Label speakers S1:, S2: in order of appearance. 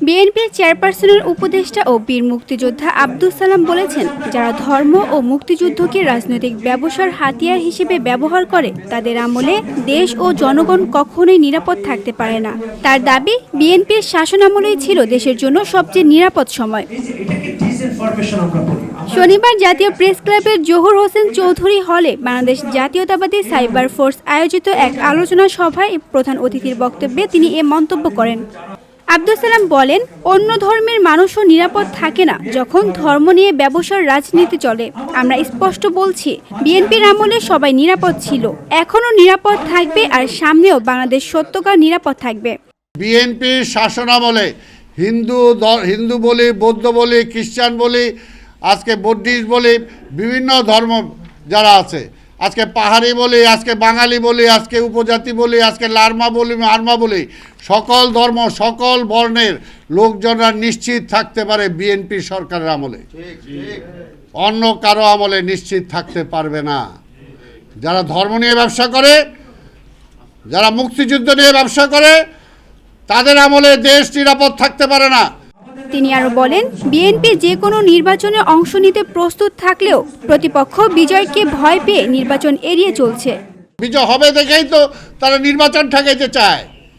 S1: বিএনপির চেয়ারপারসনের উপদেষ্টা ও বীর মুক্তিযোদ্ধা আব্দুস সালাম বলেছেন, যারা ধর্ম ও মুক্তিযুদ্ধকে রাজনৈতিক ব্যবসার হাতিয়ার হিসেবে ব্যবহার করে তাদের আমলে দেশ ও জনগণ কখনোই নিরাপদ থাকতে পারে না। তার দাবি, বিএনপির শাসনামলেই ছিল দেশের জন্য সবচেয়ে নিরাপদ সময়। শনিবার জাতীয় প্রেস ক্লাবের জহুর হোসেন চৌধুরী হলে বাংলাদেশ জাতীয়তাবাদী সাইবার ফোর্স আয়োজিত এক আলোচনা সভায় প্রধান অতিথির বক্তব্যে তিনি এ মন্তব্য করেন। আব্দুস সালাম বলেন, অন্য ধর্মের মানুষও নিরাপদ থাকে না যখন ধর্ম নিয়ে ব্যবসার রাজনীতি চলে। আমরা স্পষ্ট বলছি, বিএনপির আমলে সবাই নিরাপদ ছিল, এখনো নিরাপদ থাকবে, আর সামনেও বাংলাদেশ সত্যকার নিরাপদ থাকবে।
S2: বিএনপির শাসনামলে হিন্দু বলি, বৌদ্ধ বলি, খ্রিস্টান বলি, আজকে বুদ্ধিস্ট বলি, বিভিন্ন ধর্ম যারা আছে, আজকে পাহাড়ি বলি, আজকে বাঙালি বলি, আজকে উপজাতি বলি, আজকে লার্মা বলি, মারমা বলি, সকল ধর্ম সকল বর্ণের লোকজনরা নিশ্চিত থাকতে পারে বিএনপি সরকারের আমলে। অন্য কারো আমলে নিশ্চিত থাকতে পারবে না। যারা ধর্ম নিয়ে ব্যবসা করে, যারা মুক্তিযুদ্ধ নিয়ে ব্যবসা করে, তাদের আমলে দেশ নিরাপদ থাকতে পারে না।
S1: তিনি আরো বলেন, বিএনপি যে কোনো নির্বাচনে অংশ নিতে প্রস্তুত থাকলেও প্রতিপক্ষ বিজয়কে ভয় পেয়ে নির্বাচন এড়িয়ে চলছে।
S2: বিজয় হবে দেখেই তো তারা নির্বাচন ঠেকাইতে চায়।